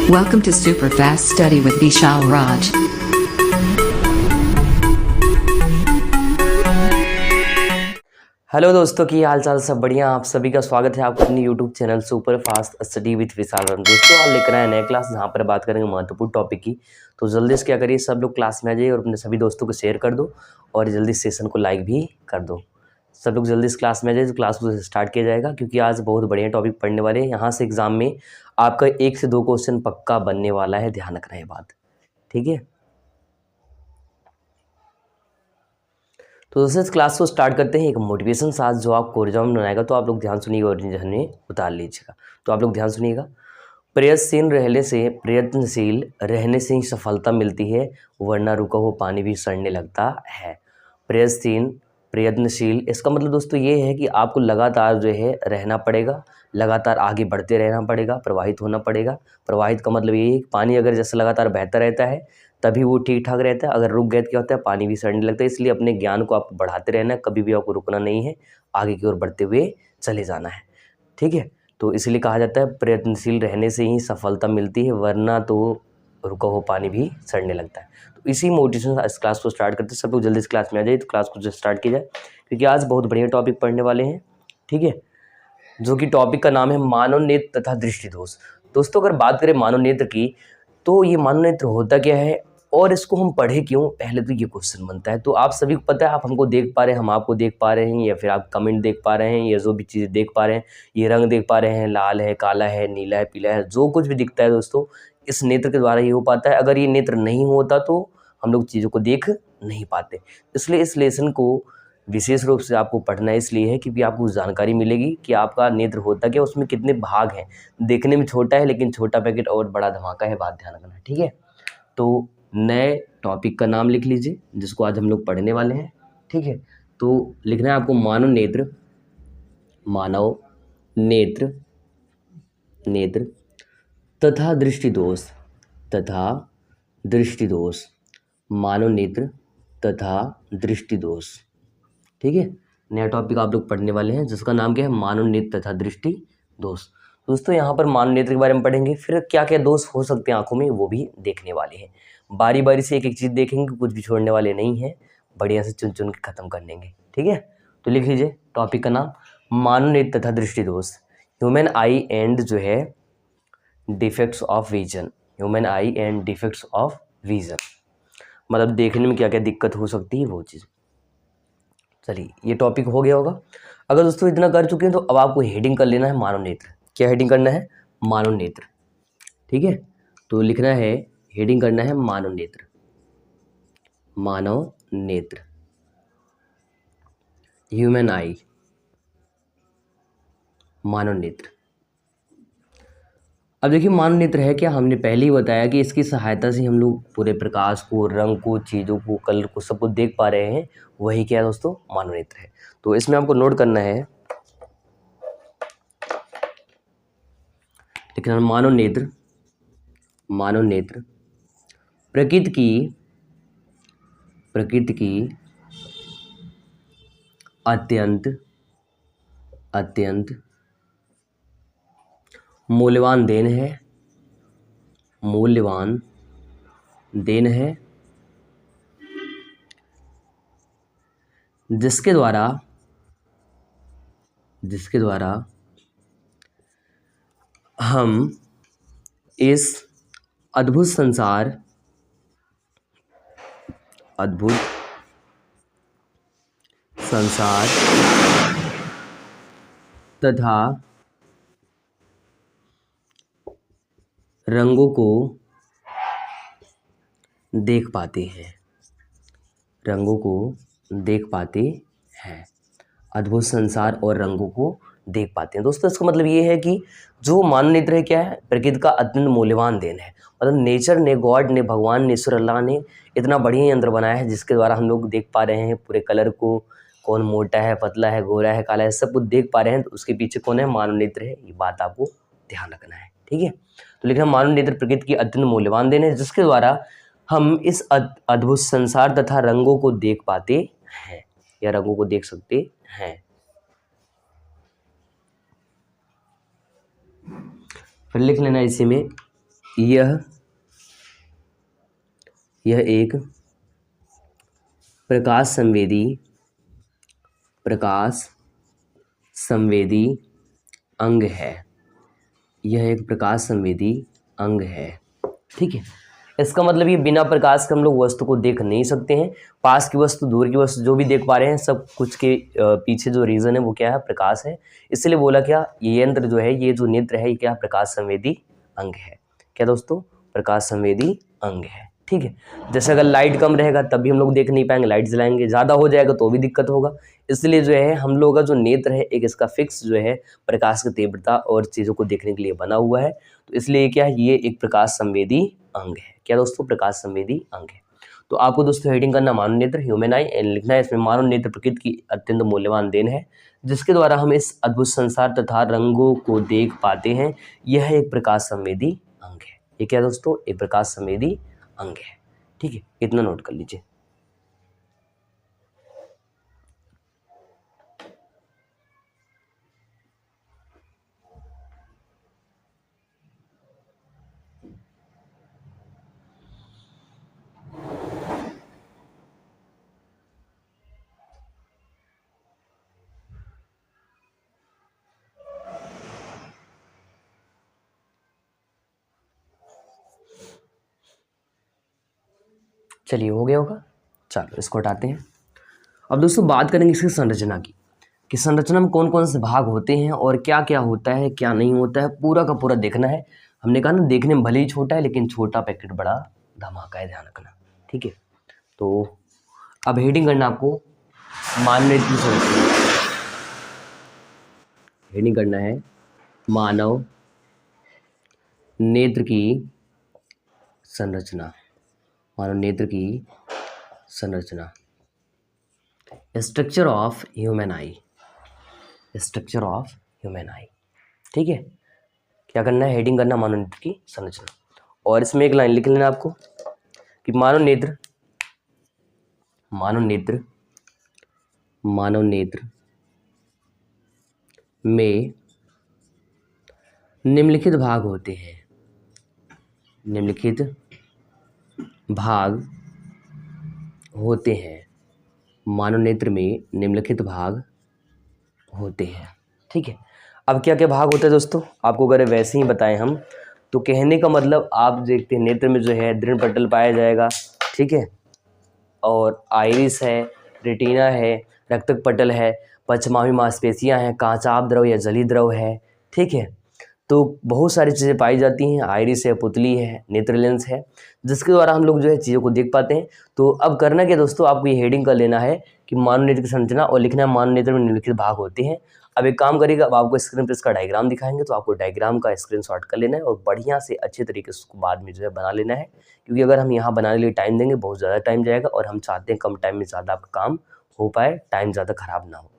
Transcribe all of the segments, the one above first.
Welcome to Superfast Study with Vishal Raj. Hello दोस्तों की हाल चाल सब बढ़िया। आप सभी का स्वागत है आपको अपनी YouTube channel super fast study with Vishal Raj. दोस्तों आज लेकर आए नए क्लास जहाँ पर बात करेंगे महत्वपूर्ण टॉपिक की। तो जल्दी से क्या करिए, सब लोग क्लास में आ जाइए और अपने सभी दोस्तों को शेयर कर दो और जल्दी सेशन को लाइक भी कर दो। सब लोग जल्दी इस क्लास में आ जाइए तो क्लास को स्टार्ट किया जाएगा, क्योंकि आज बहुत बढ़िया टॉपिक पढ़ने वाले हैं। यहाँ से एग्जाम में आपका 1 से 2 क्वेश्चन पक्का बनने वाला है, ध्यान रखना ये बात, ठीक है। तो दोस्तों इस क्लास को स्टार्ट करते हैं। एक मोटिवेशन साथ जो आपको एग्जाम बनाएगा, तो आप लोग ध्यान सुनिएगा और जहन में उतार लीजिएगा। तो आप लोग ध्यान सुनिएगा। प्रयत्नशील रहने से ही सफलता मिलती है, वरना रुका हुआ पानी भी सड़ने लगता है। प्रयत्नशील इसका मतलब दोस्तों ये है कि आपको लगातार जो है रहना पड़ेगा, लगातार आगे बढ़ते रहना पड़ेगा, प्रवाहित होना पड़ेगा। प्रवाहित का मतलब ये है कि पानी अगर जैसे लगातार बहता रहता है तभी वो ठीक ठाक रहता है, अगर रुक गया तो क्या होता है, पानी भी सड़ने लगता है। इसलिए अपने ज्ञान को आपको बढ़ाते रहना है, कभी भी आपको रुकना नहीं है, आगे की ओर बढ़ते हुए चले जाना है, ठीक है। तो इसलिए कहा जाता है प्रयत्नशील रहने से ही सफलता मिलती है, वरना तो रुका हुआ पानी भी सड़ने लगता है। तो इसी मोटिवेशन इस क्लास को स्टार्ट करते हैं। सब लोग जल्दी इस क्लास में आ जाइए तो क्लास को स्टार्ट किया जाए, क्योंकि आज बहुत बढ़िया टॉपिक पढ़ने वाले हैं, ठीक है। जो कि टॉपिक का नाम है मानव नेत्र तथा दृष्टि दोष। दोस्तों अगर बात करें मानव नेत्र की, तो ये मानव नेत्र होता क्या है और इसको हम पढ़े क्यों, पहले तो ये क्वेश्चन बनता है। तो आप सभी को पता है, आप हमको देख पा रहे हैं, हम आपको देख पा रहे हैं, या फिर आप कमेंट देख पा रहे हैं, या जो भी चीज़ें देख पा रहे हैं, ये रंग देख पा रहे हैं, लाल है, काला है, नीला है, पीला है, जो कुछ भी दिखता है दोस्तों इस नेत्र के द्वारा ही हो पाता है। अगर ये नेत्र नहीं होता तो हम लोग चीज़ों को देख नहीं पाते। इसलिए इस लेसन को विशेष रूप से आपको पढ़ना इसलिए है क्योंकि आपको जानकारी मिलेगी कि आपका नेत्र होता क्या, उसमें कितने भाग हैं। देखने में छोटा है लेकिन छोटा पैकेट और बड़ा धमाका है, बात ध्यान रखना, ठीक है। तो नए टॉपिक का नाम लिख लीजिए जिसको आज हम लोग पढ़ने वाले हैं, ठीक है। तो लिखना है आपको मानव नेत्र, मानव नेत्र, नेत्र तथा दृष्टि दोष, तथा दृष्टि दोष, मानव नेत्र तथा दृष्टि दोष, ठीक है। नया टॉपिक आप लोग पढ़ने वाले हैं जिसका नाम क्या है, मानव नेत्र तथा दृष्टि दोष। दोस्तों यहाँ पर मानव नेत्र के बारे में पढ़ेंगे, फिर क्या क्या दोष हो सकते हैं आंखों में वो भी देखने वाले हैं। बारी बारी से एक एक चीज़ देखेंगे, कुछ भी छोड़ने वाले नहीं हैं, बढ़िया से चुन चुन के खत्म कर लेंगे, ठीक है। तो लिख लीजिए टॉपिक का नाम मानव नेत्र तथा दृष्टि दोष, ह्यूमन आई एंड जो है defects of vision, human I and defects of vision, मतलब देखने में क्या क्या दिक्कत हो सकती है वो चीज़। चलिए ये टॉपिक हो गया होगा। अगर दोस्तों इतना कर चुके हैं तो अब आपको हेडिंग कर लेना है मानव नेत्र। क्या हेडिंग करना है, मानव नेत्र, ठीक है। तो लिखना है, हेडिंग करना है मानव नेत्र, मानव नेत्र, ह्यूमन आई, मानव नेत्र। अब देखिए मानव नेत्र है क्या, हमने पहले ही बताया कि इसकी सहायता से हम लोग पूरे प्रकाश को, रंग को, चीज़ों को, कलर को, सबको देख पा रहे हैं। वही क्या है दोस्तों, मानव नेत्र है। तो इसमें आपको नोट करना है, लिखना मानव नेत्र, मानव नेत्र प्रकृति की अत्यंत मूल्यवान देन है, मूल्यवान देन है, जिसके द्वारा हम इस अद्भुत संसार तथा रंगों को देख पाते हैं, रंगों को देख पाते हैं, अद्भुत संसार और रंगों को देख पाते हैं। दोस्तों इसका मतलब ये है कि जो मानव नेत्र है क्या है, प्रकृति का अत्यंत मूल्यवान देन है। मतलब नेचर ने, गॉड ने, भगवान ने, ईश्वर अल्लाह ने इतना बढ़िया यंत्र बनाया है जिसके द्वारा हम लोग देख पा रहे हैं पूरे कलर को, कौन मोटा है, पतला है, गोरा है, काला है, सब कुछ देख पा रहे हैं। तो उसके पीछे कौन है, मानव नेत्र है। ये बात आपको ध्यान रखना है, ठीक है। तो लिखना मानव नेत्र प्रकृति की अत्यंत मूल्यवान देन है जिसके द्वारा हम इस अद्भुत संसार तथा रंगों को देख पाते हैं, या रंगों को देख सकते हैं। फिर लिख लेना इसी में यह एक प्रकाश संवेदी अंग है। यह एक प्रकाश संवेदी अंग है। ठीक है, इसका मतलब ये बिना प्रकाश के हम लोग वस्तु को देख नहीं सकते हैं। पास की वस्तु, दूर की वस्तु जो भी देख पा रहे हैं, सब कुछ के पीछे जो रीज़न है वो क्या है, प्रकाश है। इसलिए बोला क्या, ये यंत्र जो है, ये जो नेत्र है, ये क्या, प्रकाश संवेदी अंग है। क्या दोस्तों, प्रकाश संवेदी अंग है। ठीक है, जैसे अगर लाइट कम रहेगा तब भी हम लोग देख नहीं पाएंगे, लाइट जलाएंगे, ज़्यादा हो जाएगा तो भी दिक्कत होगा। इसलिए जो है हम लोग का जो नेत्र है, एक इसका फिक्स जो है प्रकाश की तीव्रता और चीज़ों को देखने के लिए बना हुआ है। तो इसलिए क्या है, ये एक प्रकाश संवेदी अंग है। क्या दोस्तों, प्रकाश संवेदी अंग है। तो आपको दोस्तों हेडिंग करना मानव नेत्र, ह्यूमन आई, एंड लिखना है इसमें मानव नेत्र प्रकृति की अत्यंत मूल्यवान देन है, जिसके द्वारा हम इस अद्भुत संसार तथा रंगों को देख पाते हैं। यह एक प्रकाश संवेदी अंग है। ये क्या दोस्तों, एक प्रकाश संवेदी अंग है। ठीक है, इतना नोट कर लीजिए। चलिए, हो गया होगा। चलो इसको हटाते हैं। अब दोस्तों बात करेंगे इसकी संरचना की, कि संरचना में कौन कौन से भाग होते हैं और क्या क्या होता है, क्या नहीं होता है, पूरा का पूरा देखना है। हमने कहा ना, देखने में भले ही छोटा है लेकिन छोटा पैकेट बड़ा धमाका है, ध्यान रखना। ठीक है, तो अब हेडिंग करना आपको मानव नेत्र की संरचना। हेडिंग करना है मानव नेत्र की संरचना। मानव नेत्र की संरचना, structure of human I. Structure of human आई। ठीक है, क्या करना है, हेडिंग करना मानव नेत्र की संरचना, और इसमें एक लाइन लिख लेना आपको कि मानव नेत्र में निम्नलिखित भाग होते हैं। निम्नलिखित भाग होते हैं। मानव नेत्र में निम्नलिखित भाग होते हैं। ठीक है, अब क्या क्या भाग होता है दोस्तों, आपको अगर वैसे ही बताएं हम, तो कहने का मतलब आप देखते हैं नेत्र में जो है दृढ़ पटल पाया जाएगा। ठीक है, और आइरिस है, रेटिना है, रक्तक पटल है, पश्चमावी मांसपेशियां हैं, कांचाभ द्रव या जली द्रव है। ठीक है, तो बहुत सारी चीज़ें पाई जाती हैं। आइरिस है, पुतली है, नेत्र लेंस है, जिसके द्वारा हम लोग जो है चीज़ों को देख पाते हैं। तो अब करना क्या दोस्तों, आपको ये हेडिंग कर लेना है कि मानव नेत्र की संरचना, और लिखना है मानव नेत्र में निम्नलिखित भाग होते हैं। अब एक काम करिएगा, अब आपको स्क्रीन पर इसका डायग्राम दिखाएंगे, तो आपको डायग्राम का स्क्रीनशॉट कर लेना है और बढ़िया से अच्छे तरीके से उसको बाद में जो है बना लेना है, क्योंकि अगर हम यहाँ बनाने के लिए टाइम देंगे बहुत ज़्यादा टाइम जाएगा, और हम चाहते हैं कम टाइम में ज़्यादा आपका काम हो पाए, टाइम ज़्यादा खराब ना हो।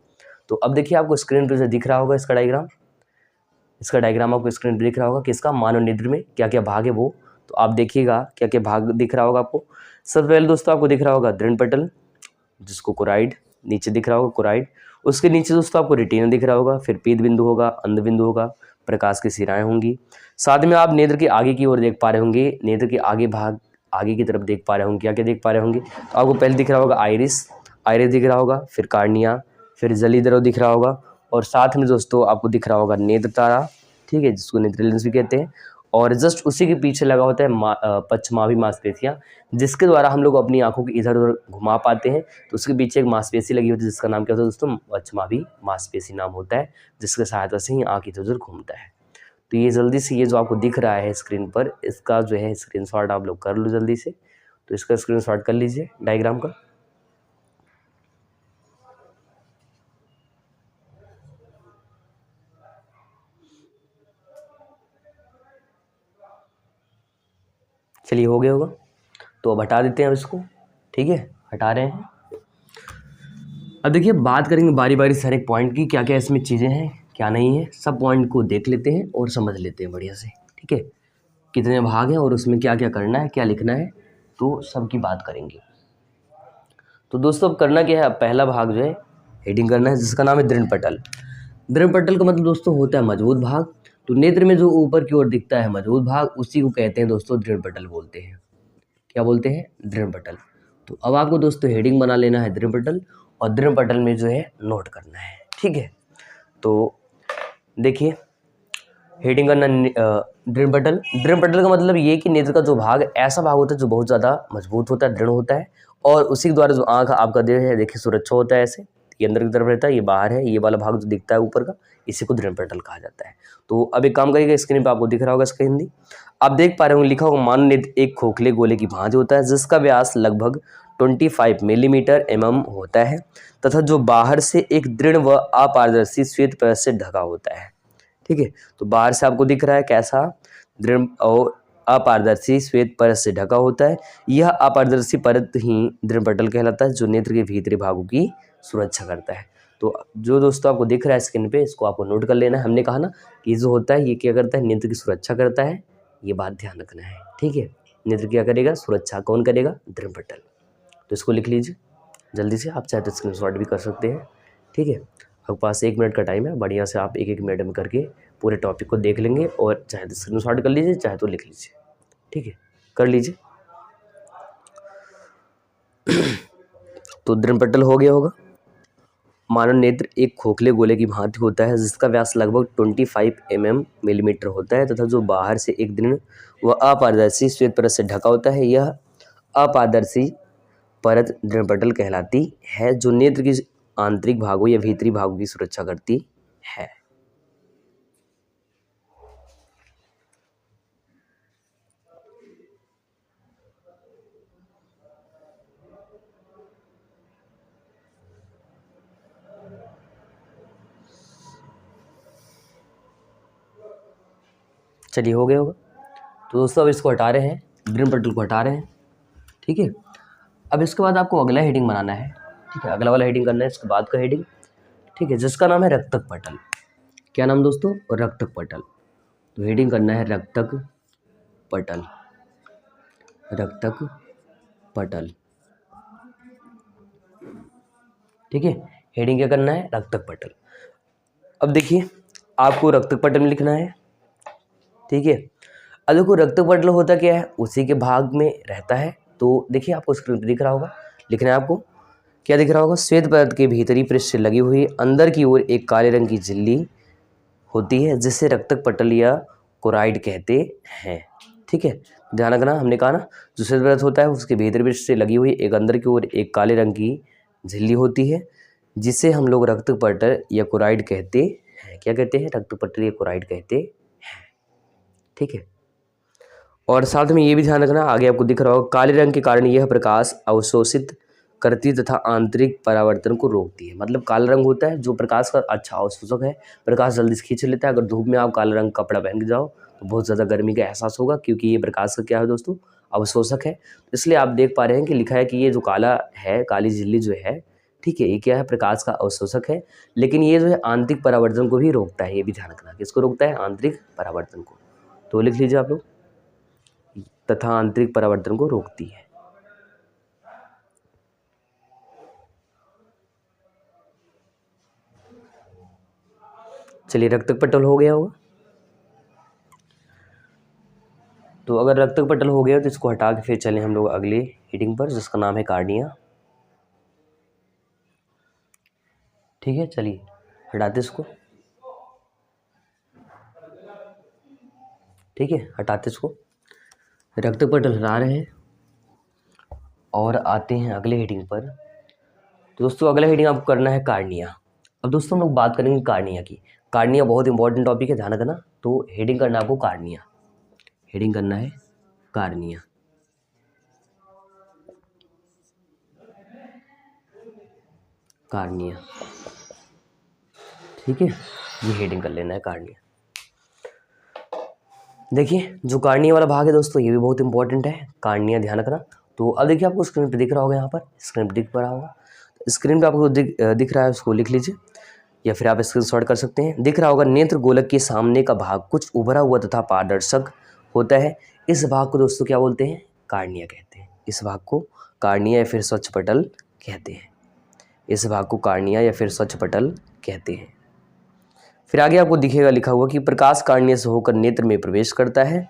तो अब देखिए, आपको स्क्रीन पर जो दिख रहा होगा इसका डायग्राम आपको स्क्रीन पर दिख रहा होगा, किसका, मानव नेत्र में क्या क्या भाग है वो। तो आप देखिएगा क्या क्या भाग दिख रहा होगा आपको। सबसे पहले दोस्तों आपको दिख रहा होगा दृढ़ पटल, जिसको कोराइड, नीचे दिख रहा होगा कोराइड। उसके नीचे दोस्तों आपको रेटिना दिख रहा होगा, फिर पीत बिंदु होगा, अंध बिंदु होगा, प्रकाश की सिराएं होंगी। साथ में आप नेत्र के आगे की ओर देख पा रहे होंगे, नेत्र के आगे भाग, आगे की तरफ देख पा रहे होंगे, क्या क्या देख पा रहे होंगे। तो आपको पहले दिख रहा होगा आइरिस दिख रहा होगा, फिर कार्निया, फिर जली द्रव दिख रहा होगा, और साथ में दोस्तों आपको दिख रहा होगा नेत्र तारा। ठीक है, जिसको नेत्र लेंस भी कहते हैं। और जस्ट उसी के पीछे लगा होता है पश्चमावी मांसपेशियां, जिसके द्वारा हम लोग अपनी आंखों को इधर उधर घुमा पाते हैं। तो उसके पीछे एक मांसपेशी लगी होती है, जिसका नाम क्या होता है दोस्तों, पश्चमावी मांसपेशी नाम होता है, जिसके सहायता से ही आंख इधर उधर घूमता है। तो ये जल्दी से, ये जो आपको दिख रहा है स्क्रीन पर, इसका जो है स्क्रीनशॉट आप लोग कर लो जल्दी से। तो इसका स्क्रीनशॉट कर लीजिए डायग्राम का। चलिए, हो गया होगा। तो अब हटा देते हैं अब इसको। ठीक है, हटा रहे हैं। अब देखिए, बात करेंगे बारी बारी से हर एक पॉइंट की, क्या क्या इसमें चीज़ें हैं, क्या नहीं है। सब पॉइंट को देख लेते हैं और समझ लेते हैं बढ़िया से। ठीक है, कितने भाग हैं और उसमें क्या क्या करना है, क्या लिखना है, तो सबकी बात करेंगे। तो दोस्तों अब करना क्या है, अब पहला भाग जो है हेडिंग करना है, जिसका नाम है दृढ़ पटल। दृढ़ पटल का मतलब दोस्तों होता है मजबूत भाग। तो नेत्र में जो ऊपर की ओर दिखता है मजबूत भाग, उसी को कहते हैं दोस्तों दृढ़ पटल बोलते हैं। क्या बोलते हैं? दृढ़ पटल। तो अब आपको दोस्तों हेडिंग बना लेना है दृढ़ पटल, और दृढ़ पटल में जो है नोट करना है, ठीक है। तो देखिए हेडिंग करना दृढ़ पटल। दृढ़ पटल का मतलब ये कि नेत्र का जो भाग ऐसा भाग होता है जो बहुत ज़्यादा मजबूत होता है, दृढ़ होता है, और उसी के द्वारा जो आँख आपका देह है देखिए सुरक्षा होता है। ऐसे ये अंदर की तरफ रहता है, ये बाहर है, ये वाला भाग जो दिखता है ऊपर का, इसी को दृढ़ पटल कहा जाता है। तो अब एक काम करिएगा, स्क्रीन पे आपको दिख रहा होगा इसका हिंदी, आप देख पा रहे होंगे लिखा होगा मानव नेत्र एक खोखले गोले की भांति होता है जिसका व्यास लगभग 25 मिलीमीटर होता है तथा जो बाहर से एक दृढ़ व अपारदर्शी श्वेत परत से ढका होता है, ठीक है। तो बाहर से आपको दिख रहा है कैसा, दृढ़ और अपारदर्शी श्वेत परत से ढका होता है। यह अपारदर्शी परत ही दृढ़ पटल कहलाता है जो नेत्र के भीतरी भागों की सुरक्षा करता है। तो जो दोस्तों आपको दिख रहा है स्क्रीन पे, इसको आपको नोट कर लेना है। हमने कहा ना कि जो होता है ये क्या करता है, नेत्र की सुरक्षा करता है, ये बात ध्यान रखना है, ठीक है। नेत्र क्या करेगा? सुरक्षा। कौन करेगा? दृढ़ पटल। तो इसको लिख लीजिए जल्दी से, आप चाहे तो स्क्रीनशॉट भी कर सकते हैं, ठीक है। आपके पास 1 मिनट का टाइम है, बढ़िया से आप 1-1 मिनट में करके पूरे टॉपिक को देख लेंगे, और चाहे तो स्क्रीनशॉट कर लीजिए, चाहे तो लिख लीजिए, ठीक है, कर लीजिए। तो दृढ़ पटल हो गया होगा। मानव नेत्र एक खोखले गोले की भांति होता है जिसका व्यास लगभग 25 मिलीमीटर होता है तथा जो बाहर से एक दृढ़ व अपारदर्शी श्वेत परत से ढका होता है। यह अपारदर्शी परत दृढ़ पटल कहलाती है जो नेत्र की आंतरिक भागों या भीतरी भागों की सुरक्षा करती है। चलिए हो गया होगा। तो दोस्तों अब इसको हटा रहे हैं, दृढ़ पटल को हटा रहे हैं, ठीक है। अब इसके बाद आपको अगला हेडिंग बनाना है, ठीक है, अगला वाला हेडिंग करना है इसके बाद का हेडिंग, ठीक है, जिसका नाम है रक्तक पटल। क्या नाम दोस्तों? रक्तक पटल। तो हेडिंग करना है रक्तक पटल, रक्तक पटल, ठीक है। हेडिंग क्या करना है? रक्तक पटल। अब देखिए आपको रक्तक पटल में लिखना है, ठीक है। अब देखो रक्तक पटल होता क्या है, उसी के भाग में रहता है। तो देखिए आपको स्क्रीन पर दिख रहा होगा, लिखना है आपको, क्या दिख रहा होगा? श्वेत परत के भीतरी पृष्ठ से लगी हुई अंदर की ओर एक काले रंग की झिल्ली होती है जिसे रक्तक पटल या कोराइड कहते हैं, ठीक है। ध्यान रखना, हमने कहा ना जो श्वेत परत होता है उसके भीतरी पृष्ठ से लगी हुई एक अंदर की ओर एक काले रंग की झिल्ली होती है जिसे हम लोग रक्तक पटल या कोराइड कहते हैं। क्या कहते हैं? रक्तक पटल या कोराइड कहते हैं, ठीक है। और साथ में ये भी ध्यान रखना, आगे आपको दिख रहा होगा काले रंग के कारण यह प्रकाश अवशोषित करती तथा आंतरिक परावर्तन को रोकती है। मतलब काला रंग होता है जो प्रकाश का अच्छा अवशोषक है, प्रकाश जल्दी से खींच लेता है। अगर धूप में आप काला रंग कपड़ा पहन के जाओ तो बहुत ज़्यादा गर्मी का एहसास होगा, क्योंकि ये प्रकाश का क्या है दोस्तों? अवशोषक है। इसलिए आप देख पा रहे हैं कि लिखा है कि ये जो काला है, काली झिल्ली जो है, ठीक है, ये क्या है? प्रकाश का अवशोषक है, लेकिन ये जो है आंतरिक परावर्तन को भी रोकता है। ये भी ध्यान रखना, किसको रोकता है? आंतरिक परावर्तन को। तो लिख लीजिए आप लोग, तथा आंतरिक परावर्तन को रोकती है। चलिए रक्तक पटल हो गया होगा। तो अगर रक्तक पटल हो गया तो इसको हटा के फिर चलें हम लोग अगले हेडिंग पर जिसका नाम है कार्निया, ठीक है। चलिए हटाते इसको, ठीक है, हटाते इसको, रक्तक पटल हटा रहे हैं और आते हैं अगले हेडिंग पर। तो दोस्तों अगला हेडिंग आपको करना है कार्निया। अब दोस्तों हम लोग बात करेंगे कार्निया की। कार्निया बहुत इंपॉर्टेंट टॉपिक है, ध्यान रखना। तो हेडिंग करना है आपको कार्निया, हेडिंग करना है कार्निया, कार्निया, ठीक है, ये हेडिंग कर लेना है कार्निया। देखिए जो कार्निया वाला भाग है दोस्तों ये भी बहुत इंपॉर्टेंट है, कार्निया ध्यान रखना। तो अब देखिए आपको स्क्रीन पे दिख रहा होगा, यहाँ पर स्क्रीन पे दिख रहा होगा, स्क्रीन पे आपको दिख रहा है, उसको लिख लीजिए या फिर आप स्क्रीनशॉट कर सकते हैं। दिख रहा होगा नेत्र गोलक के सामने का भाग कुछ उभरा हुआ तथा पारदर्शक होता है। इस भाग को दोस्तों क्या बोलते हैं? कार्निया कहते हैं। इस भाग को कार्निया या फिर स्वच्छ पटल कहते हैं। इस भाग को कार्निया या फिर स्वच्छ पटल कहते हैं। फिर आगे आपको दिखेगा लिखा हुआ कि प्रकाश कार्निय से होकर नेत्र में प्रवेश करता है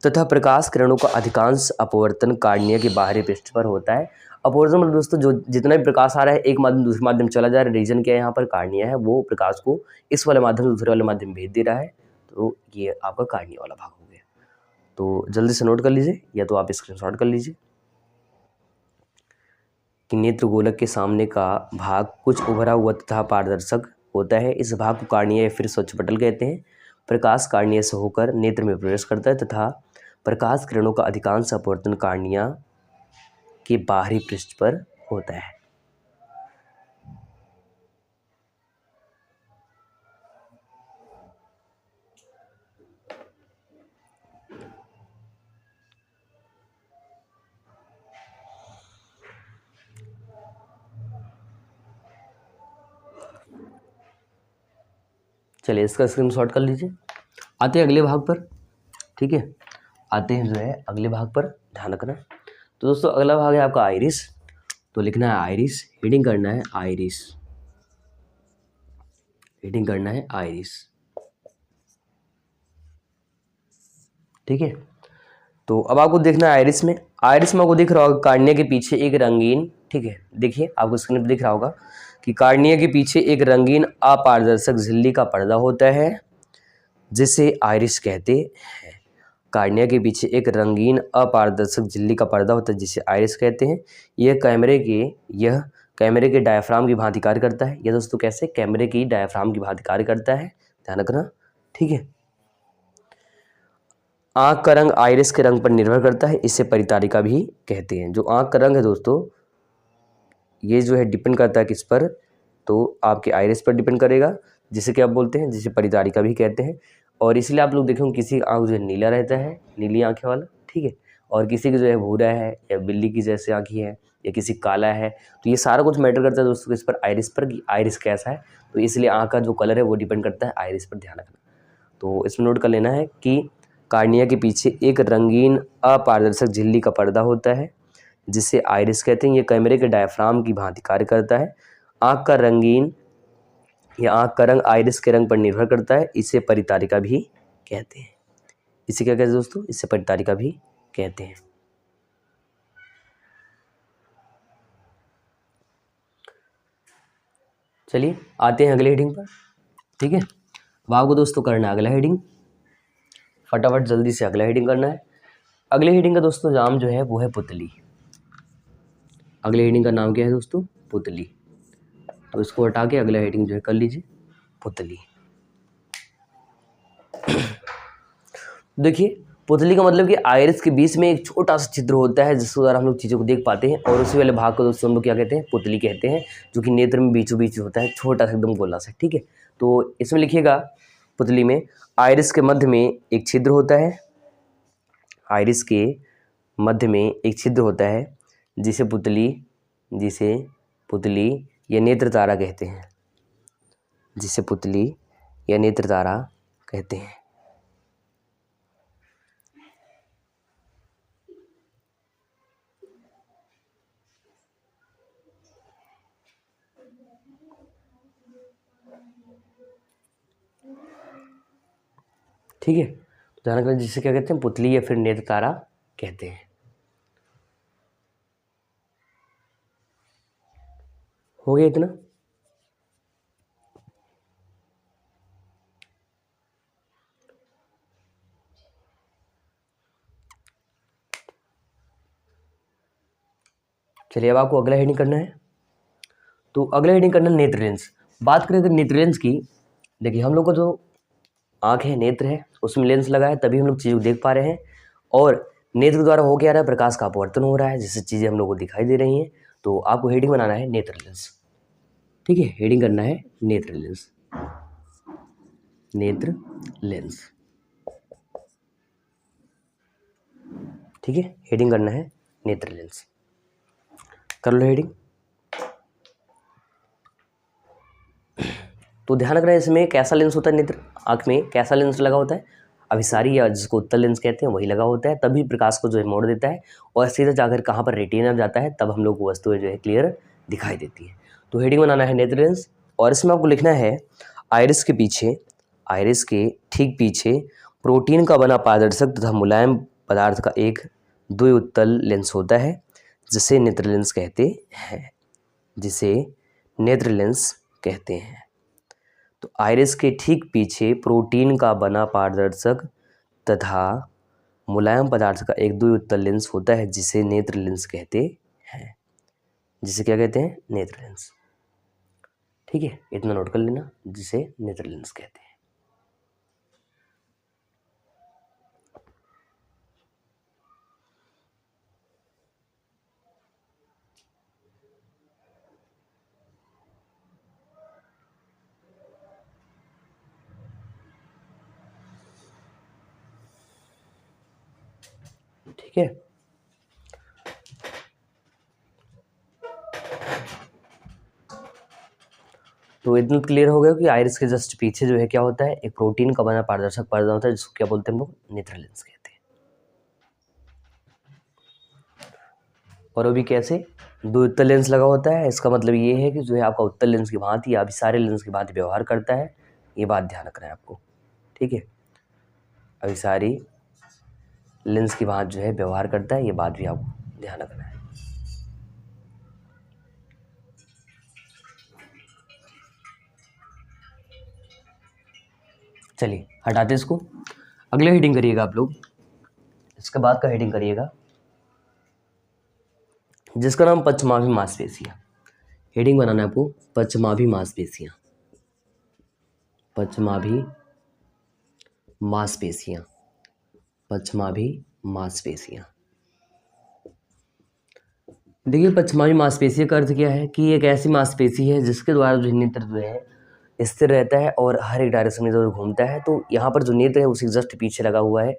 तथा प्रकाश किरणों का अधिकांश अपवर्तन कार्निय के बाहरी पृष्ठ पर होता है। अपवर्तन मतलब दोस्तों जो जितना भी प्रकाश आ रहा है एक माध्यम दूसरे माध्यम चला जा रहा है, रीजन क्या है यहाँ पर कार्निया है, वो प्रकाश को इस वाले माध्यम से दूसरे वाले माध्यम भेज दे रहा है। तो ये आपका कार्निया वाला भाग हो गया। तो जल्दी से नोट कर लीजिए या तो आप स्क्रीनशॉट कर लीजिए कि नेत्र गोलक के सामने का भाग कुछ उभरा हुआ तथा पारदर्शक होता है। इस भाग को कार्निया या फिर स्वच्छ पटल कहते हैं। प्रकाश कार्निया से होकर नेत्र में प्रवेश करता है तथा प्रकाश किरणों का अधिकांश अपवर्तन कार्निया के बाहरी पृष्ठ पर होता है। चलिए इसका स्क्रीनशॉट कर लीजिए। आते हैं अगले भाग पर, ठीक है, आते हैं जो है अगले भाग पर, ध्यान रखना। तो दोस्तों अगला भाग है आपका आइरिस। तो लिखना है आइरिस, हेडिंग करना है आइरिस, हेडिंग करना है आइरिस, ठीक है। तो अब आपको देखना है आइरिस में आपको दिख रहा होगा कार्निया के पीछे एक रंगीन, ठीक है, देखिए आपको स्क्रीन पर दिख रहा होगा कि कार्निया के पीछे एक रंगीन अपारदर्शक झिल्ली का पर्दा होता है जिसे आइरिस कहते हैं। कार्निया के पीछे एक रंगीन अपारदर्शक झिल्ली का पर्दा होता है जिसे आइरिस कहते हैं। यह कैमरे के डायफ्राम की भांति कार्य करता है। यह दोस्तों कैसे कैमरे की डायफ्राम की भांति कार्य करता है, ध्यान रखना, ठीक है। आँख का रंग आइरिस के रंग पर निर्भर करता है, इसे परितारिका भी कहते हैं। जो आँख का रंग है दोस्तों ये जो है डिपेंड करता है किस पर, तो आपके आइरिस पर डिपेंड करेगा, जिसे क्या बोलते हैं, जिसे परितारिका भी कहते हैं। और इसलिए आप लोग देखेंगे किसी का आँख जो है नीला रहता है, नीली आँखें वाला, ठीक है, और किसी की जो है भूरा है या बिल्ली की जैसे आँखें है या किसी काला है। तो ये सारा कुछ मैटर करता है दोस्तों इस पर, आइरिस पर, कि आइरिस कैसा है। तो इसलिए आँख का जो कलर है वो डिपेंड करता है आइरिस पर, ध्यान रखना। तो इसमें नोट कर लेना है कि कार्निया के पीछे एक रंगीन अपारदर्शक झिल्ली का पर्दा होता है जिसे आइरिस कहते हैं। ये कैमरे के डायफ्राम की भांति कार्य करता है। आँख का रंग आइरिस के रंग पर निर्भर करता है, इसे परितारिका भी कहते हैं। इसे क्या कहते हैं दोस्तों, इसे परितारिका भी कहते हैं। चलिए आते हैं अगले हेडिंग पर, ठीक है। अब आपको दोस्तों करना है अगला हेडिंग, फटाफट जल्दी से अगला हेडिंग करना है। अगले हेडिंग का दोस्तों नाम जो है वो है पुतली। अगले हेडिंग का नाम क्या है दोस्तों, पुतली। तो इसको हटा के अगला हेडिंग जो है कर लीजिए पुतली। देखिए पुतली का मतलब कि आइरिस के बीच में एक छोटा सा छिद्र होता है जिसके द्वारा हम लोग चीज़ों को देख पाते हैं, और उसी वाले भाग को दोस्तों हम लोग क्या कहते हैं, पुतली कहते हैं, जो कि नेत्र में बीचों बीच होता है, छोटा सा एकदम गोला सा, ठीक है। तो इसमें लिखिएगा पुतली में आइरिस के मध्य में एक छिद्र होता है, आइरिस के मध्य में एक छिद्र होता है जिसे पुतली या नेत्र तारा कहते हैं, जिसे पुतली या नेत्र तारा कहते हैं। ठीक है, तो ध्यान रखना, जिसे क्या कहते हैं, पुतली या फिर नेत्र तारा कहते हैं। हो गया इतना। चलिए अब आपको अगला हेडिंग करना है। तो अगला हेडिंग करना है नेत्र लेंस। बात करें तो नेत्र लेंस की, देखिए हम लोग को जो आँख है, नेत्र है, उसमें लेंस लगा है, तभी हम लोग चीज़ों को देख पा रहे हैं। और नेत्र द्वारा हो क्या रहा है, प्रकाश का अपवर्तन हो रहा है, जिससे चीज़ें हम लोग को दिखाई दे रही हैं। तो आपको हेडिंग बनाना है नेत्र लेंस, ठीक है, हेडिंग करना है नेत्र लेंस, नेत्र लेंस, ठीक है, हेडिंग करना है नेत्र लेंस। कर लो हेडिंग। तो ध्यान रखना है इसमें कैसा लेंस होता है, नेत्र आँख में कैसा लेंस लगा होता है, अभिसारी या जिसको उत्तल लेंस कहते हैं वही लगा होता है, तभी प्रकाश को जो है मोड़ देता है और सीधा जाकर कहाँ पर रेटिना जाता है, तब हम लोग को वस्तुएं जो है क्लियर दिखाई देती है। तो हेडिंग बनाना है नेत्र लेंस, और इसमें आपको लिखना है आइरिस के पीछे आइरिस के ठीक पीछे प्रोटीन का बना पारदर्शक तथा मुलायम पदार्थ का एक द्विउत्तल लेंस होता है जिसे नेत्र लेंस कहते हैं, जिसे नेत्र लेंस कहते हैं। तो आइरिस के ठीक पीछे प्रोटीन का बना पारदर्शक तथा मुलायम पदार्थ का एक द्विउत्तल लेंस होता है जिसे नेत्र लेंस कहते हैं, जिसे क्या कहते हैं? नेत्र लेंस। ठीक है, इतना नोट कर लेना, जिसे नेत्र लेंस कहते हैं। ठीक है, तो इतना क्लियर हो गया कि आइरिस के जस्ट पीछे जो है क्या होता है, एक प्रोटीन का बना पारदर्शक पर्दा होता है जिसको क्या बोलते हैं हम लोग? नेत्र लेंस कहते हैं। और वो भी कैसे? दो उत्तल लेंस लगा होता है, इसका मतलब ये है कि जो है आपका उत्तल लेंस की भांति अभी सारे लेंस की भांति व्यवहार करता है, ये बात ध्यान रखना है आपको। ठीक है, अभी सारी लेंस की भांति जो है व्यवहार करता है, ये बात भी आपको ध्यान रखना है। चलिए हटाते इसको, अगले हेडिंग करिएगा आप लोग, इसके बाद का हेडिंग करिएगा जिसका नाम पश्चमाभि मांसपेशियां। हेडिंग बनाना है आपको, पश्चमाभि मांसपेशियां। पश्चमाभि मांसपेशियां, पश्चमाभि मांसपेशियां। देखिए, पश्चमाभि मांसपेशियों का अर्थ क्या है कि एक ऐसी मांसपेशी है जिसके द्वारा जो नेत्र जो है स्थिर रहता है और हर एक डायरेक्शन में इधर घूमता है। तो यहाँ पर जो नेत्र है उसी जस्ट पीछे लगा हुआ है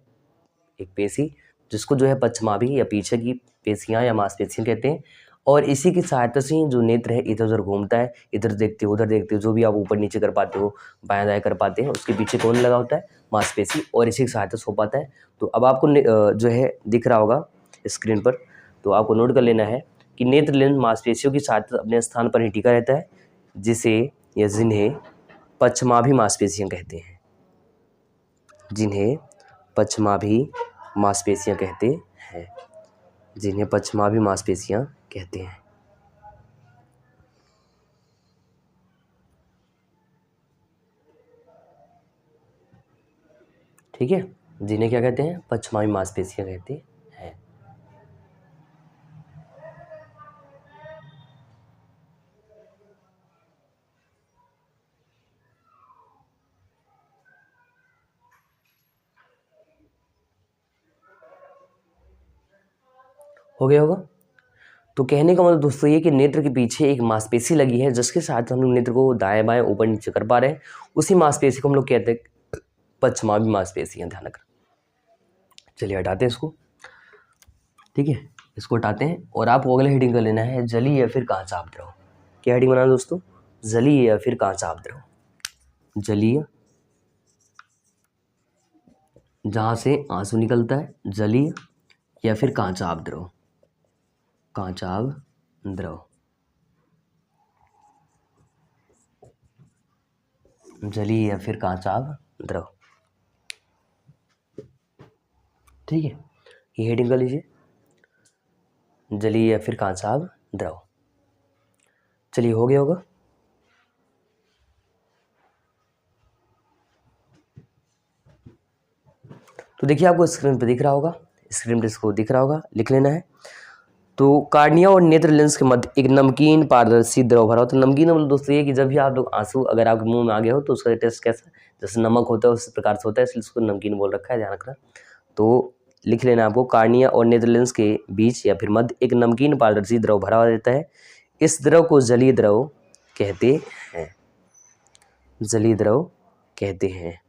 एक पेशी, जिसको जो है पश्चमाभि या पीछे की पेशियां या मांसपेशियां कहते हैं। और इसी की सहायता से ही जो नेत्र है इधर उधर घूमता है, इधर देखते हो उधर देखते हो, जो भी आप ऊपर नीचे कर पाते हो, बाएं दाएं कर पाते हैं, उसके पीछे कौन लगा होता है? मांसपेशी, और इसी की सहायता से हो पाता है। तो अब आपको जो है दिख रहा होगा स्क्रीन पर, तो आपको नोट कर लेना है कि नेत्र लेंस मांसपेशियों की सहायता अपने स्थान पर ही टिका रहता है, जिसे या जिन्हें पश्चमाभि मांसपेशियां कहते हैं, जिन्हें पश्चमाभि मांसपेशियां कहते हैं, जिन्हें पश्चमाभि मांसपेशियां कहते हैं। ठीक है, जिन्हें क्या कहते हैं? पश्चमाभि मांसपेशियां कहते हैं। हो गया होगा? तो कहने का मतलब दोस्तों ये कि नेत्र के पीछे एक मांसपेशी लगी है जिसके साथ हम लोग नेत्र को दाएं बाएं ऊपर नीचे कर पा रहे हैं, उसी मांसपेशी को हम लोग कहते हैं पश्चमाभि मांसपेशियां। ध्यान रखना। चलिए हटाते हैं इसको। ठीक है, इसको हटाते हैं और आपको अगला हेडिंग कर लेना है जलीय या फिर कांचा अपद्रव। क्या हेडिंग बनाना दोस्तों? जलीय या फिर कांचा अपद्रव। जलीय, जहां से आंसू निकलता है, जलीय या फिर कांचा अपद्रव। कांचा अपद्रव, जलीय या फिर कांचा अपद्रव। ठीक है, ये हेडिंग कर लीजिए, जलीय या फिर कांचा अपद्रव। चलिए हो गया होगा? तो देखिए आपको स्क्रीन पे दिख रहा होगा, स्क्रीन पे इसको दिख रहा होगा, लिख लेना है। तो कार्निया और नेत्र लेंस के मध्य एक नमकीन पारदर्शी द्रव भरा होता है। नमकीन मतलब दोस्तों ये कि जब भी आप लोग आंसू अगर आपके मुंह में आ गया हो तो उसका टेस्ट कैसा, जैसे नमक होता है उस प्रकार से होता है, इसलिए उसको नमकीन बोल रखा है, ध्यान रखना। तो लिख लेना आपको, कार्निया और नेत्र लेंस के बीच या फिर मध्य एक नमकीन पारदर्शी द्रव भरा हुआ रहता है। इस द्रव को जलीय द्रव कहते हैं, जलीय द्रव कहते हैं।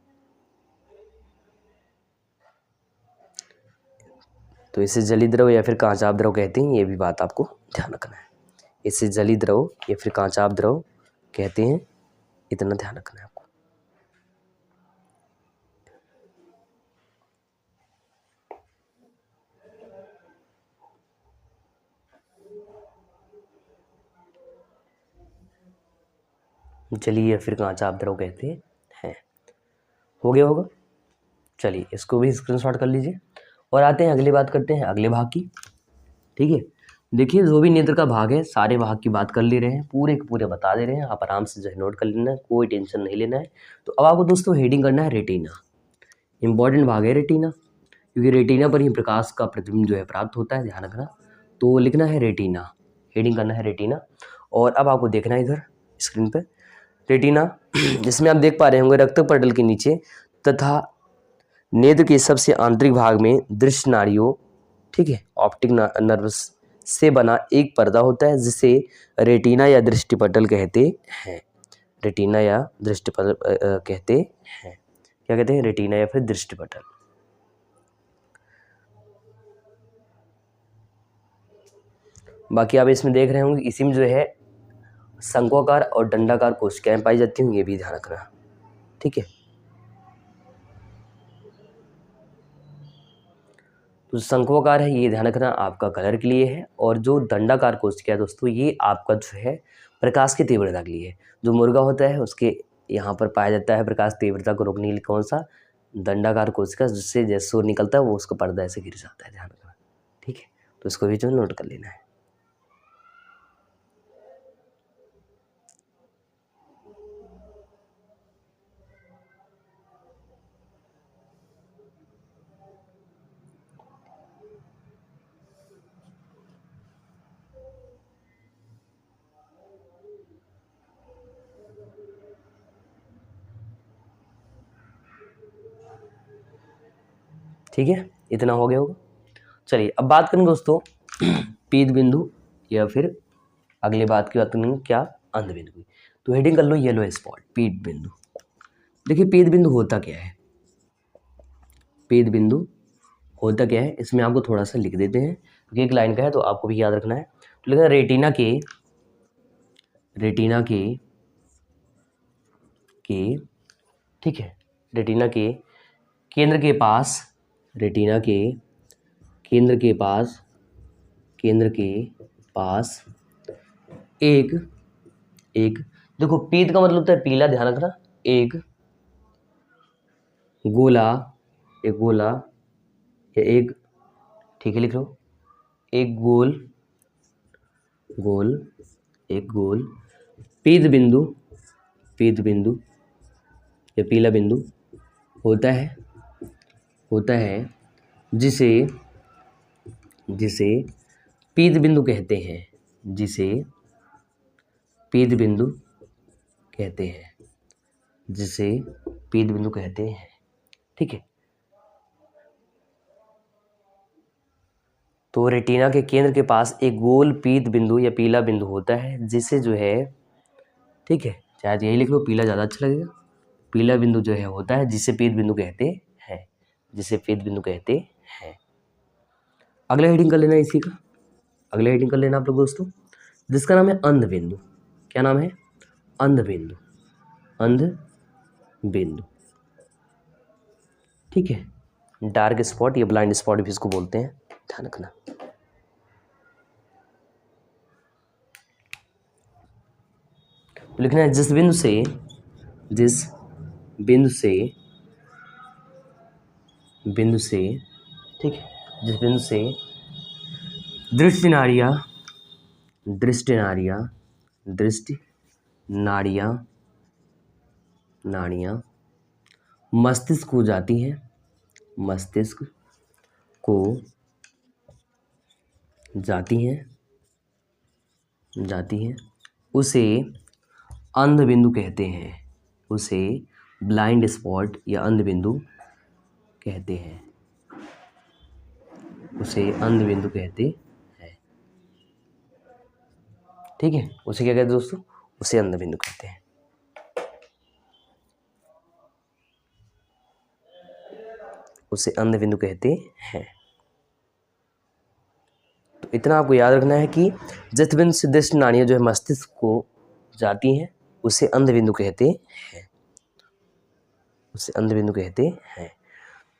तो इसे जलीय द्रव या फिर कांचा अपद्रव कहते हैं, ये भी बात आपको ध्यान रखना है। इसे जलीय द्रव या फिर कांचा अपद्रव कहते हैं, इतना ध्यान रखना है आपको। जलीय या फिर कांचा अपद्रव कहते हैं। हो गया होगा। चलिए इसको भी स्क्रीनशॉट कर लीजिए और आते हैं अगली बात करते हैं अगले भाग की। ठीक है, देखिए जो भी नेत्र का भाग है सारे भाग की बात कर ले रहे हैं, पूरे के पूरे बता दे रहे हैं, आप आराम से जो है नोट कर लेना है, कोई टेंशन नहीं लेना है। तो अब आपको दोस्तों हेडिंग करना है रेटिना, इंपॉर्टेंट भाग है रेटिना, क्योंकि रेटिना पर ही प्रकाश का प्रतिबिंब जो है प्राप्त होता है, ध्यान रखना। तो लिखना है रेटिना, हेडिंग करना है रेटिना। और अब आपको देखना है इधर स्क्रीन पर रेटिना, जिसमें आप देख पा रहे होंगे रक्त पटल के नीचे तथा नेत्र के सबसे आंतरिक भाग में दृश्य नाड़ियों, ठीक है, ऑप्टिक नर्व्स से बना एक पर्दा होता है जिसे रेटिना या दृष्टिपटल कहते हैं। रेटिना या दृष्टिपटल कहते हैं, क्या कहते हैं, रेटिना या फिर दृष्टिपटल। बाकी आप इसमें देख रहे होंगे इसी में जो है शंक्वाकार और दंडाकार कोशिकाएं पाई जाती हैं, ये भी ध्यान रखना। ठीक है, तो शंक्वाकार है ये ध्यान रखना आपका कलर के लिए है, और जो दंडाकार कोशिका है दोस्तों ये आपका जो है प्रकाश की तीव्रता के लिए है। जो मुर्गा होता है उसके यहाँ पर पाया जाता है प्रकाश तीव्रता को रोकने के लिए कौन सा, दंडाकार कोशिका, जिससे जैसे सूर्य निकलता है वो उसका पर्दा ऐसे गिर जाता है, ध्यान रखना। ठीक है, तो इसको भी जो नोट कर लेना है। ठीक है, इतना हो गया होगा। चलिए अब बात करें दोस्तों पीत बिंदु या फिर अगली बात की बात करेंगे क्या, अंध बिंदु की। तो हेडिंग कर लो येलो स्पॉट, पीत बिंदु। देखिए पीत बिंदु होता क्या है, पीत बिंदु होता क्या है, इसमें आपको थोड़ा सा लिख देते हैं क्योंकि एक लाइन का है तो आपको भी याद रखना है। तो लिखना रेटिना के ठीक है, रेटिना के केंद्र के पास, रेटिना के केंद्र के पास एक देखो पीत का मतलब होता है पीला, ध्यान रखना। एक गोला या एक, ठीक है लिख लो, एक गोल पीत बिंदु या पीला बिंदु होता है जिसे पीत बिंदु कहते हैं, जिसे पीत बिंदु कहते हैं। ठीक है, तो रेटिना के केंद्र के पास एक गोल पीत बिंदु या पीला बिंदु होता है जिसे जो है, ठीक है, शायद यही लिख लो, पीला ज़्यादा अच्छा लगेगा। पीला बिंदु जो है होता है जिसे पीत बिंदु कहते हैं, अगला हेडिंग कर लेना इसी का, अगला हेडिंग कर लेना आप लोग दोस्तों, जिसका नाम है अंध बिंदु। क्या नाम है, अंध बिंदु। ठीक है, डार्क स्पॉट या ब्लाइंड स्पॉट भी इसको बोलते हैं, ध्यान रखना। लिखना है जिस बिंदु से ठीक है, जिस बिंदु से दृष्टि नाड़ियाँ मस्तिष्क को जाती हैं, उसे अंध बिंदु कहते हैं, उसे ब्लाइंड स्पॉट या अंध बिंदु कहते हैं, उसे अंध बिंदु कहते हैं। ठीक है, उसे क्या कहते हैं दोस्तों, उसे अंध बिंदु कहते हैं। उसे अंध बिंदु कहते हैं। तो इतना आपको याद रखना है कि जिस बिंदु से दृष्टि नाड़ियाँ जो है मस्तिष्क को जाती हैं उसे अंध बिंदु कहते हैं,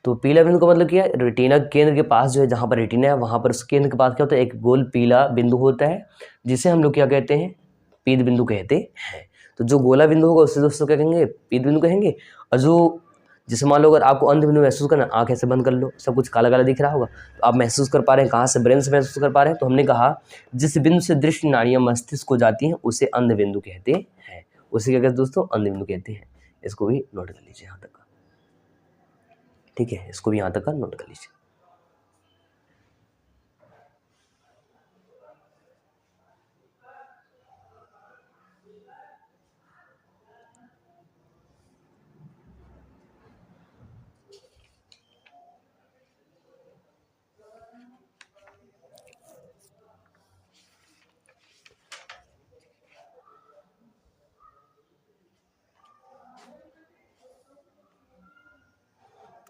तो पीला बिंदु का मतलब क्या है, रेटिना केंद्र के पास जो है, जहाँ पर रेटिना है वहाँ पर उस केंद्र के पास क्या होता है, एक गोल पीला बिंदु होता है जिसे हम लोग क्या कहते हैं, पीत बिंदु कहते हैं। तो जो गोला बिंदु होगा उसे दोस्तों क्या कहेंगे, पीत बिंदु कहेंगे, और जो जैसे मान लो अगर आपको अंध बिंदु महसूस करना, आँख ऐसे बंद कर लो, सब कुछ काला काला दिख रहा होगा, तो आप महसूस कर पा रहे हैं कहाँ से, ब्रेन से महसूस कर पा रहे हैं। तो हमने कहा जिस बिंदु से दृष्टि नाड़ियाँ मस्तिष्क को जाती हैं उसे अंध बिंदु कहते हैं। उसे क्या कहते हैं दोस्तों, अंध बिंदु कहते हैं। इसको भी नोट कर लीजिए यहाँ तक का, ठीक है, इसको भी यहाँ तक का नोट कर लीजिए।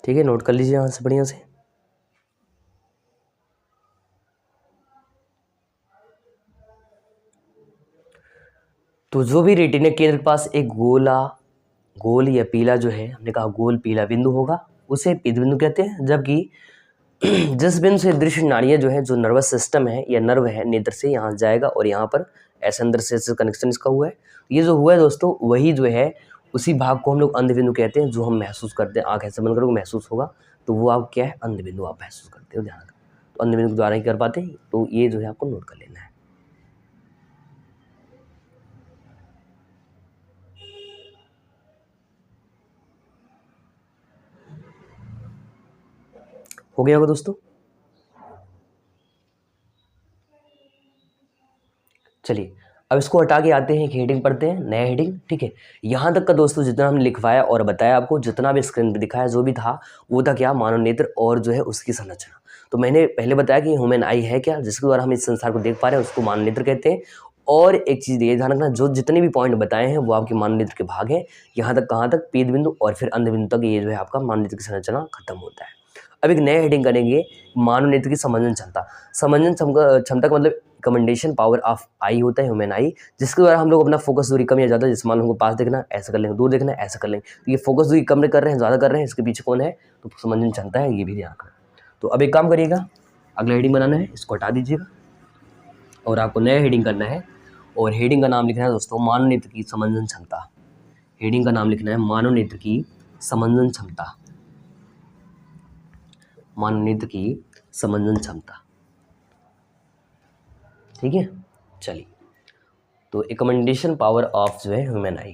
ठीक है, नोट कर लीजिए यहाँ से बढ़िया से। तो जो भी रेटिना केंद्र के पास एक गोल या पीला जो है, हमने कहा गोल पीला बिंदु होगा, उसे पीत बिंदु कहते हैं। जबकि जिस बिंदु से दृष्टि नाड़ियाँ जो है, जो नर्वस सिस्टम है या नर्व है, नेत्र से यहाँ जाएगा और यहाँ पर ऐसे अंदर से कनेक्शन इसका हुआ है। ये जो हुआ है दोस्तों, वही जो है उसी भाग को हम लोग अंध बिंदु कहते हैं, जो हम महसूस करते हैं। आँख ऐसे बंद करोगे महसूस होगा, तो वो आप क्या है, अंध बिंदु आप महसूस करते हो, ध्यान रखना। तो अंध बिंदु के द्वारा ही कर पाते हैं, तो ये जो है आपको नोट कर लेना है। हो गया होगा दोस्तों। चलिए अब इसको हटा के आते हैं, एक हेडिंग पढ़ते हैं, नया हेडिंग, ठीक है। यहाँ तक का दोस्तों जितना हमने लिखवाया और बताया आपको, जितना भी स्क्रीन पे दिखाया, जो भी था वो था क्या, मानव नेत्र और जो है उसकी संरचना। तो मैंने पहले बताया कि ह्यूमन आई है क्या, जिसके द्वारा हम इस संसार को देख पा रहे हैं, उसको मानव नेत्र कहते हैं। और एक चीज़ ये ध्यान रखना, जो जितने भी पॉइंट बताए हैं वो आपके मानव नेत्र के भाग हैं। यहाँ तक कहाँ तक, पीत बिंदु और फिर अंध बिंदु तक, ये जो है आपका मानव नेत्र की संरचना खत्म होता है। अब एक नया हेडिंग करेंगे, मानव नेत्र की समंजन क्षमता। समंजन क्षमता का मतलब कमेंडेशन पावर ऑफ आई होता है, ह्यूमन आई, जिसके द्वारा हम लोग अपना फोकस दूरी कम या ज़्यादा, जैसे मान लो हमको पास देखना ऐसा कर लेंगे, दूर देखना ऐसा कर लेंगे, तो ये फोकस दूरी कम कर रहे हैं, ज़्यादा कर रहे हैं, इसके पीछे कौन है, तो समंजन क्षमता है, ये भी ध्यान रखना। तो अब एक काम करिएगा, अगला हेडिंग बनाना है, इसको हटा दीजिएगा और आपको नया हेडिंग करना है। और हेडिंग का नाम लिखना है दोस्तों, मानव नेत्र की समंजन क्षमता। हेडिंग का नाम लिखना है मानव नेत्र की समंजन क्षमता, मानव नेत्र की समंजन क्षमता, ठीक है। चलिए, तो एकमेंडेशन पावर ऑफ जो है ह्यूमन आई,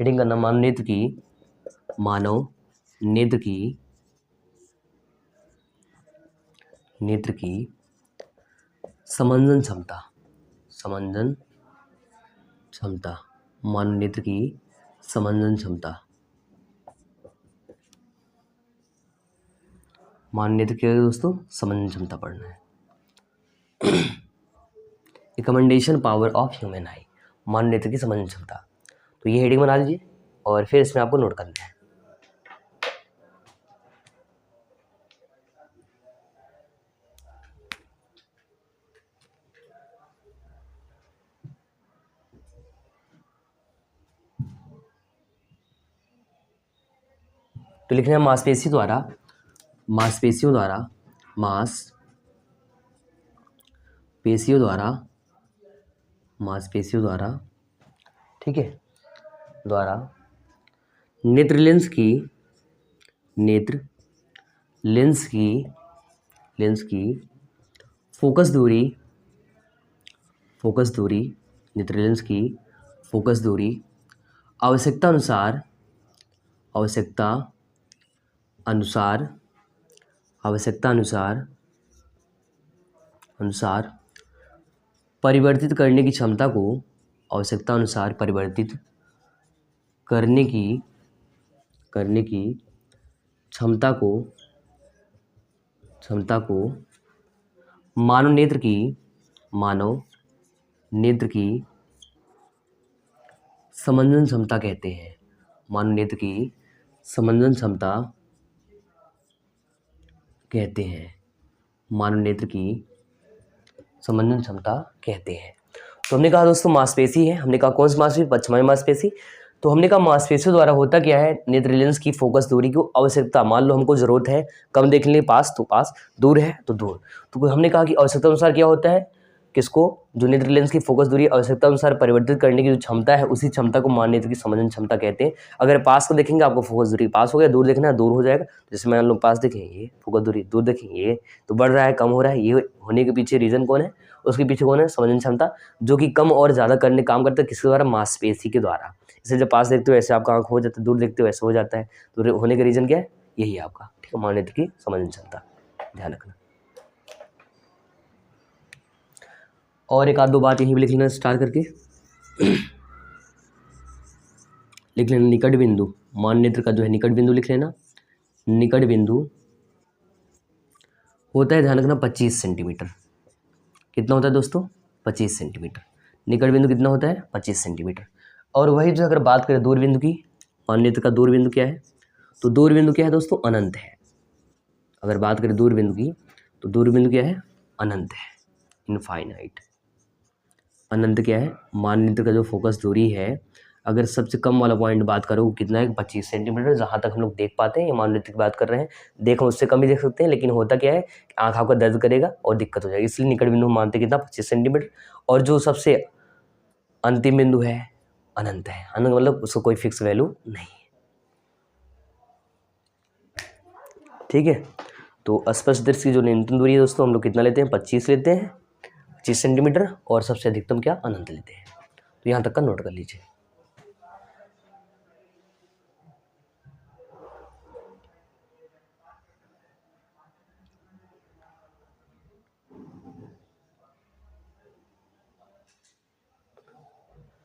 हेडिंग का नाम मानव नेत्र की समंजन क्षमता, मानव नेत्र की समंजन क्षमता, मानव नेत्र क्या है दोस्तों, समंजन क्षमता पढ़ना है। Recommendation power of human eye, मानव नेत्र की समंजन क्षमता। तो ये हेडिंग बना लीजिए और फिर इसमें आपको नोट करना है। तो लिखना है मांसपेशियों द्वारा, ठीक है, द्वारा नेत्र लेंस की फोकस दूरी, नेत्र लेंस की फोकस दूरी आवश्यकता अनुसार परिवर्तित करने की क्षमता को, आवश्यकता अनुसार परिवर्तित करने की क्षमता को मानव नेत्र की समंजन क्षमता कहते हैं। मानव नेत्र की समंजन क्षमता कहते हैं, मानव नेत्र की समंजन क्षमता कहते हैं। तो हमने कहा दोस्तों मांसपेशी है, हमने कहा कौन सी मांसपेशी, पश्चिमी मांसपेशी। तो हमने कहा मांसपेशियों द्वारा होता क्या है, नेत्र लेंस की फोकस दूरी की आवश्यकता, मान लो हमको जरूरत है कम देखने के लिए पास, तो पास, दूर है तो दूर। तो हमने कहा कि आवश्यकता अनुसार क्या होता है किसको, जो नेत्र लेंस की फोकस दूरी आवश्यकता अनुसार परिवर्तित करने की जो क्षमता है उसी क्षमता को माननेत्र की समझन क्षमता कहते हैं। अगर पास को देखेंगे आपको फोकस दूरी पास हो गया, दूर देखना है दूर हो जाएगा। जैसे मान लो पास देखें ये फोकस दूरी, दूर देखेंगे ये तो बढ़ रहा है कम हो रहा है। ये होने के पीछे रीजन कौन है, उसके पीछे कौन है, समझन क्षमता, जो कि कम और ज़्यादा करने काम करता है किसके द्वारा, मांसपेशी के द्वारा। जैसे जब पास देखते हो ऐसे आपका आँख हो जाता है, दूर देखते हो ऐसे हो जाता है। तो होने का रीजन क्या है, यही है आपका, ठीक है, माननेत्र की समझन क्षमता, ध्यान रखना। और एक आध दो बात यहीं पे लिख लेना स्टार्ट करके लिख लेना। निकट बिंदु, माननेत्र का जो है निकट बिंदु लिख लेना। निकट बिंदु होता है, ध्यान रखना, 25 सेंटीमीटर। कितना होता है दोस्तों, 25 सेंटीमीटर। निकट बिंदु कितना होता है, 25 सेंटीमीटर। और वही जो अगर बात करें दूर बिंदु की, माननेत्र का दूर बिंदु क्या है, तो दूर बिंदु क्या है दोस्तों, अनंत है। अगर बात करें दूर बिंदु की तो दूर बिंदु क्या है, अनंत है, इनफाइनाइट। अनंत क्या है, माननेत्र का जो फोकस दूरी है, अगर सबसे कम वाला पॉइंट बात करो कितना है, 25 सेंटीमीटर, जहाँ तक हम लोग देख पाते हैं, ये माननेत्र की बात कर रहे हैं। देखो उससे कम भी देख सकते हैं, लेकिन होता क्या है, आँख आपका दर्द करेगा और दिक्कत हो जाएगी, इसलिए निकट बिंदु मानते कितना, 25 सेंटीमीटर। और जो सबसे अंतिम बिंदु है अनंत है, अनंत मतलब उसको कोई फिक्स वैल्यू नहीं है, ठीक है। तो स्पष्ट दृष्टि की जो न्यूनतम दूरी है दोस्तों हम लोग कितना लेते हैं, 25 लेते हैं, 25 सेंटीमीटर, और सबसे अधिकतम क्या, अनंत लेते हैं। तो यहाँ तक का नोट कर लीजिए।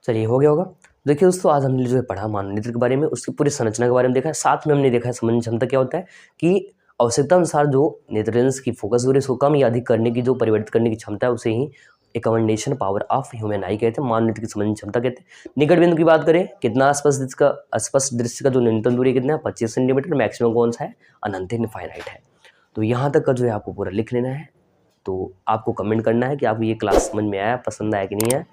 चलिए हो गया होगा। देखिए दोस्तों आज हमने जो है पढ़ा माननेत्र के बारे में, उसकी पूरी संरचना के बारे में देखा है, साथ में हमने देखा है समझन क्षमता क्या होता है, कि आवश्यकता अनुसार जो नेत्र लेंस की फोकस दूरी को कम या अधिक करने की जो परिवर्तित करने की क्षमता है उसे ही एकमेंडेशन पावर ऑफ ह्यूमन आई कहते हैं, माननेत्र की समझन क्षमता कहते हैं। निकट बिंदु की बात करें, कितना स्पष्ट दृश्य का जो न्यूनतम दूरी कितना है, 25 सेंटीमीटर, मैक्सिमम कौन सा है, अनंत इनफाइनाइट है। तो यहाँ तक का जो है आपको पूरा लिख लेना है। तो आपको कमेंट करना है कि आपको ये क्लास समझ में आया, पसंद आया कि नहीं आया,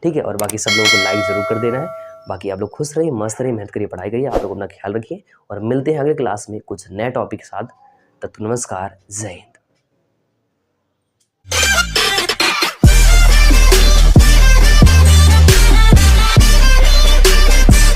ठीक है। और बाकी सब लोगों को लाइक ज़रूर कर देना है। बाकी आप लोग खुश रहिए, मस्त रहिए, मेहनत करिए, पढ़ाई करिए, आप लोग अपना ख्याल रखिए और मिलते हैं अगले क्लास में कुछ नए टॉपिक के साथ। तब तक नमस्कार, जय हिंद।